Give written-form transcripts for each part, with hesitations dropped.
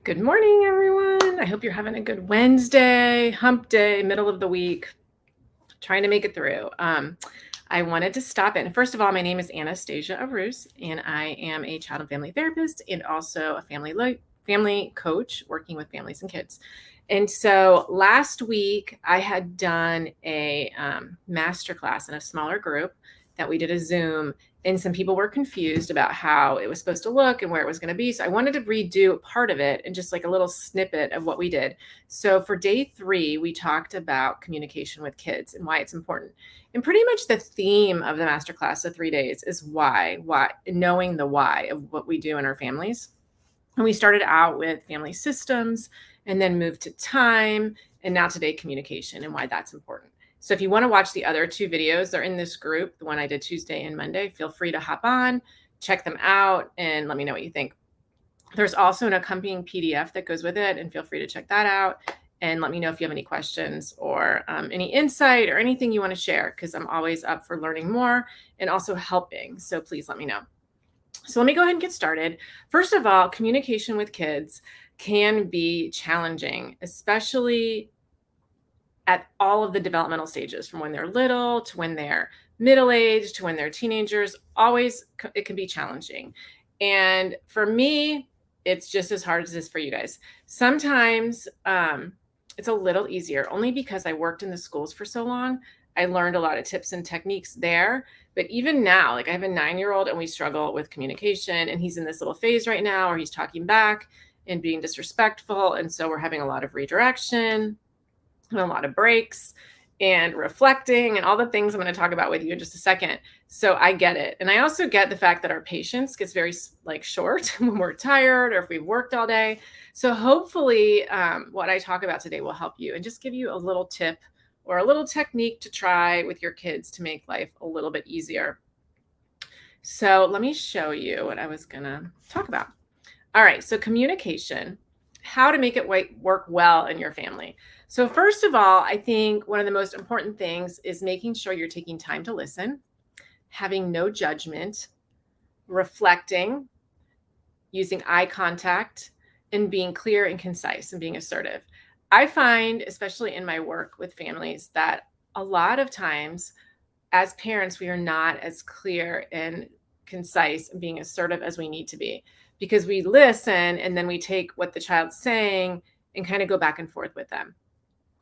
Good morning, everyone. I hope you're having a good Wednesday, hump day, middle of the week, trying to make it through. I wanted to stop in. First of all, my name is Anastasia Arauz, and I am a child and family therapist and also a family coach working with families and kids. And so last week, I had done a masterclass in a smaller group that we did a Zoom, and some people were confused about how it was supposed to look and where it was going to be. So I wanted to redo part of it and just like a little snippet of what we did. So for day 3, we talked about communication with kids and why it's important. And pretty much the theme of the masterclass of 3 days is why, knowing the why of what we do in our families. And we started out with family systems and then moved to time, and now today communication and why that's important. So if you want to watch the other 2 videos, they're in this group, the one I did Tuesday and Monday. Feel free to hop on, check them out, and let me know what you think. There's also an accompanying PDF that goes with it, and feel free to check that out. And let me know if you have any questions or any insight or anything you want to share, because I'm always up for learning more and also helping. So please let me know. So let me go ahead and get started. First of all, communication with kids can be challenging, especially at all of the developmental stages, from when they're little to when they're middle-aged to when they're teenagers. Always, it can be challenging. And for me, it's just as hard as it is for you guys. Sometimes it's a little easier, only because I worked in the schools for so long. I learned a lot of tips and techniques there. But even now, like I have a 9-year-old and we struggle with communication, and he's in this little phase right now where he's talking back and being disrespectful. And so we're having a lot of redirection and a lot of breaks and reflecting and all the things I'm going to talk about with you in just a second. So I get it. And I also get the fact that our patience gets very short when we're tired or if we've worked all day. So hopefully what I talk about today will help you and just give you a little tip or a little technique to try with your kids to make life a little bit easier. So let me show you what I was going to talk about. All right, so communication, how to make it work well in your family. So first of all, I think one of the most important things is making sure you're taking time to listen, having no judgment, reflecting, using eye contact, and being clear and concise and being assertive. I find, especially in my work with families, that a lot of times as parents, we are not as clear and concise and being assertive as we need to be, because we listen and then we take what the child's saying and kind of go back and forth with them.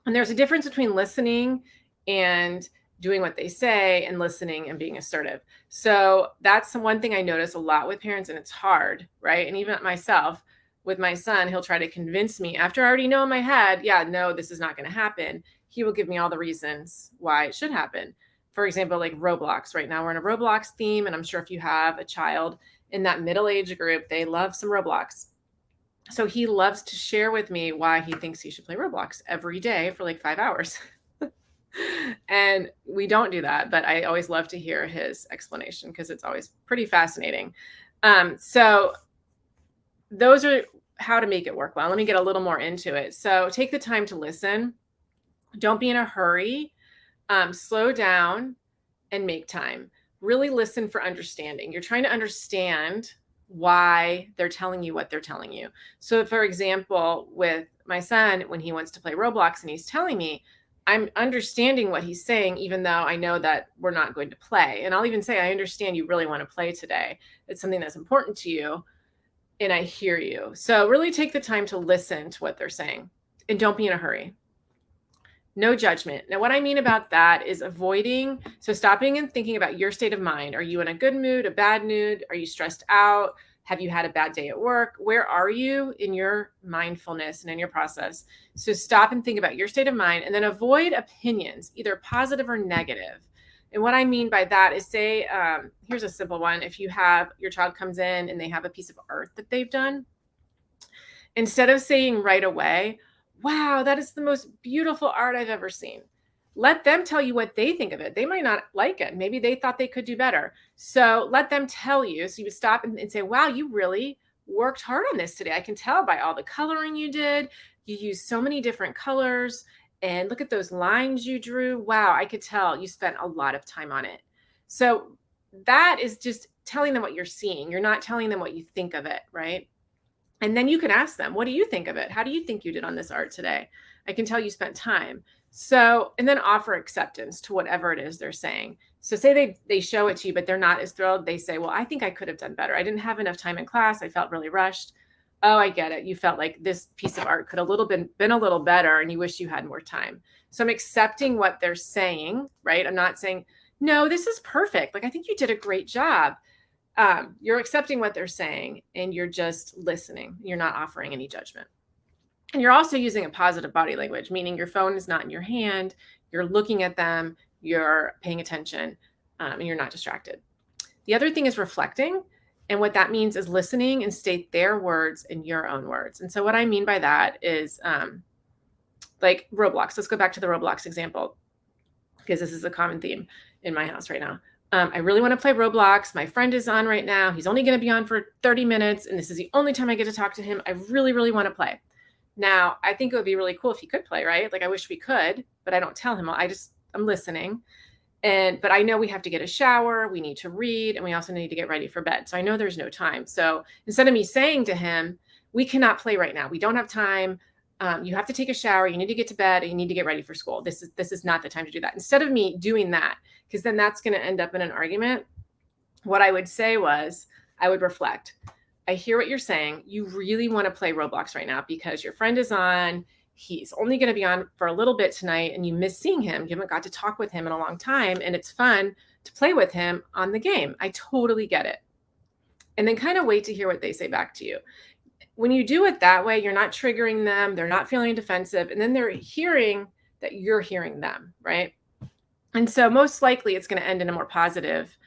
And there's a difference between listening and doing what they say and listening and being assertive. So that's one thing I notice a lot with parents, and it's hard, right? And even myself, with my son, he'll try to convince me after I already know in my head, yeah, no, this is not going to happen. He will give me all the reasons why it should happen. For example, like Roblox. Right now we're in a Roblox theme, and I'm sure if you have a child in that middle age group, they love some Roblox. So he loves to share with me why he thinks he should play Roblox every day for like 5 hours. And we don't do that, but I always love to hear his explanation because it's always pretty fascinating. So those are how to make it work well. Let me get a little more into it. So take the time to listen. Don't be in a hurry. Slow down and make time. Really listen for understanding. You're trying to understand why they're telling you what they're telling you. So for example, with my son, when he wants to play Roblox and he's telling me, I'm understanding what he's saying, even though I know that we're not going to play. And I'll even say, I understand you really want to play today. It's something that's important to you, and I hear you. So really take the time to listen to what they're saying, and don't be in a hurry. No judgment. Now, what I mean about that is avoiding, so stopping and thinking about your state of mind. Are you in a good mood, a bad mood? Are you stressed out? Have you had a bad day at work? Where are you in your mindfulness and in your process? So stop and think about your state of mind, and then avoid opinions, either positive or negative. And what I mean by that is, say, here's a simple one. If you have, your child comes in and they have a piece of art that they've done, instead of saying right away, wow, that is the most beautiful art I've ever seen, let them tell you what they think of it. They might not like it. Maybe they thought they could do better. So let them tell you. So you would stop and say, wow, you really worked hard on this today. I can tell by all the coloring you did. You used so many different colors. And look at those lines you drew. Wow, I could tell you spent a lot of time on it. So that is just telling them what you're seeing. You're not telling them what you think of it, right? And then you can ask them, what do you think of it? How do you think you did on this art today? I can tell you spent time. So, and then offer acceptance to whatever it is they're saying. So say they show it to you, but they're not as thrilled. They say, well, I think I could have done better. I didn't have enough time in class. I felt really rushed. Oh, I get it. You felt like this piece of art could have been a little better and you wish you had more time. So I'm accepting what they're saying, right? I'm not saying, no, this is perfect. Like, I think you did a great job. You're accepting what they're saying and you're just listening. You're not offering any judgment. And you're also using a positive body language, meaning your phone is not in your hand. You're looking at them, you're paying attention, and you're not distracted. The other thing is reflecting. And what that means is listening and state their words in your own words. And so what I mean by that is like Roblox. Let's go back to the Roblox example, because this is a common theme in my house right now. I really want to play Roblox. My friend is on right now. He's only going to be on for 30 minutes. And this is the only time I get to talk to him. I really, really want to play. Now, I think it would be really cool if he could play, right? Like, I wish we could, but I don't tell him. I'm listening. But I know we have to get a shower, we need to read, and we also need to get ready for bed. So I know there's no time. So instead of me saying to him, we cannot play right now. We don't have time. You have to take a shower. You need to get to bed and you need to get ready for school. This is not the time to do that. Instead of me doing that, because then that's going to end up in an argument. What I would say was, I would reflect. I hear what you're saying. You really want to play Roblox right now because your friend is on. He's only going to be on for a little bit tonight and you miss seeing him. You haven't got to talk with him in a long time. And it's fun to play with him on the game. I totally get it. And then kind of wait to hear what they say back to you. When you do it that way, you're not triggering them. They're not feeling defensive. And then they're hearing that you're hearing them, right? And so most likely it's going to end in a more positive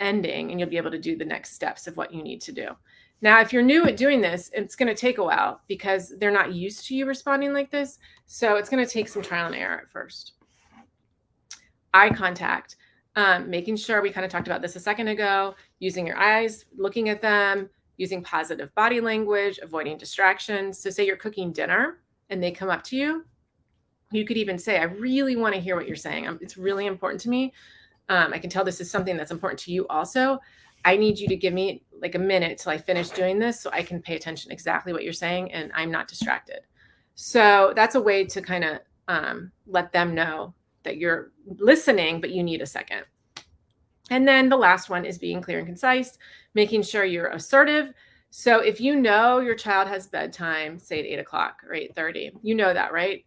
ending, and you'll be able to do the next steps of what you need to do. Now, if you're new at doing this, it's going to take a while because they're not used to you responding like this. So it's going to take some trial and error at first. Eye contact, making sure, we kind of talked about this a second ago, using your eyes, looking at them, using positive body language, avoiding distractions. So say you're cooking dinner and they come up to you. You could even say, I really want to hear what you're saying. It's really important to me. I can tell this is something that's important to you also. I need you to give me like a minute till I finish doing this so I can pay attention exactly what you're saying and I'm not distracted. So that's a way to kind of let them know that you're listening, but you need a second. And then the last one is being clear and concise, making sure you're assertive. So if you know your child has bedtime, say at 8 o'clock or 8:30, you know that, right?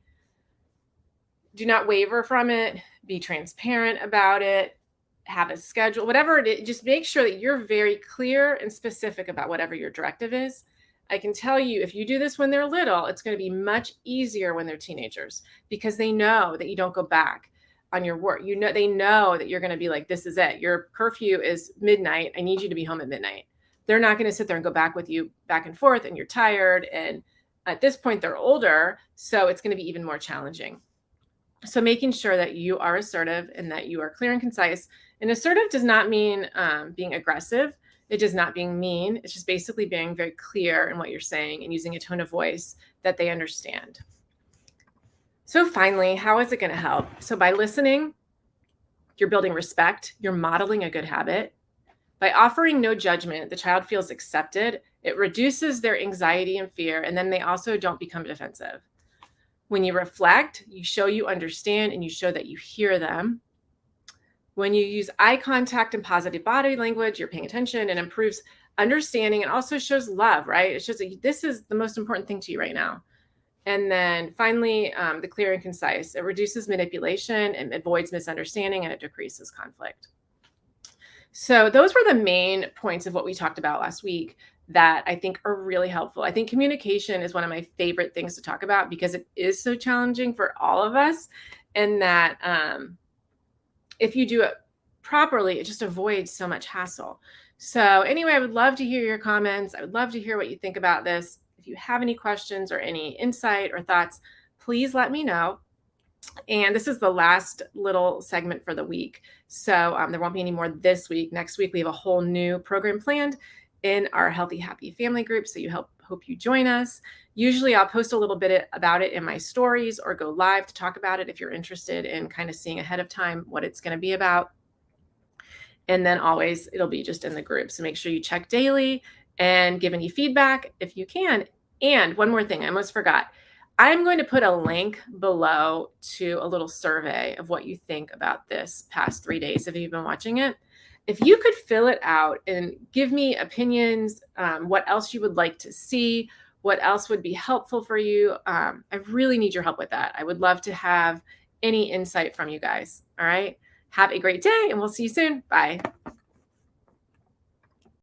Do not waver from it. Be transparent about it. Have a schedule, whatever it is. Just make sure that you're very clear and specific about whatever your directive is. I can tell you, if you do this when they're little, it's going to be much easier when they're teenagers because they know that you don't go back on your work. They know that you're going to be like, this is it. Your curfew is midnight. I need you to be home at midnight. They're not going to sit there and go back with you back and forth and you're tired. And at this point, they're older. So it's going to be even more challenging. So making sure that you are assertive and that you are clear and concise. And assertive does not mean being aggressive. It does not being mean. It's just basically being very clear in what you're saying and using a tone of voice that they understand. So finally, how is it going to help? So by listening, you're building respect. You're modeling a good habit. By offering no judgment, the child feels accepted. It reduces their anxiety and fear. And then they also don't become defensive. When you reflect, you show you understand and you show that you hear them. When you use eye contact and positive body language, you're paying attention and improves understanding. It also shows love, right? It shows that this is the most important thing to you right now. And then finally, the clear and concise. It reduces manipulation and avoids misunderstanding and it decreases conflict. So those were the main points of what we talked about last week that I think are really helpful. I think communication is one of my favorite things to talk about because it is so challenging for all of us. And that if you do it properly, it just avoids so much hassle. So anyway, I would love to hear your comments. I would love to hear what you think about this. If you have any questions or any insight or thoughts, please let me know. And this is the last little segment for the week. So there won't be any more this week. Next week, we have a whole new program planned in our Healthy Happy Family group. So hope you join us. Usually I'll post a little bit about it in my stories or go live to talk about it if you're interested in kind of seeing ahead of time what it's going to be about. And then always it'll be just in the group. So make sure you check daily and give any feedback if you can. And one more thing, I almost forgot. I'm going to put a link below to a little survey of what you think about this past 3 days if you've been watching it. If you could fill it out and give me opinions, what else you would like to see, what else would be helpful for you, I really need your help with that. I would love to have any insight from you guys. All right. Have a great day, and we'll see you soon. Bye.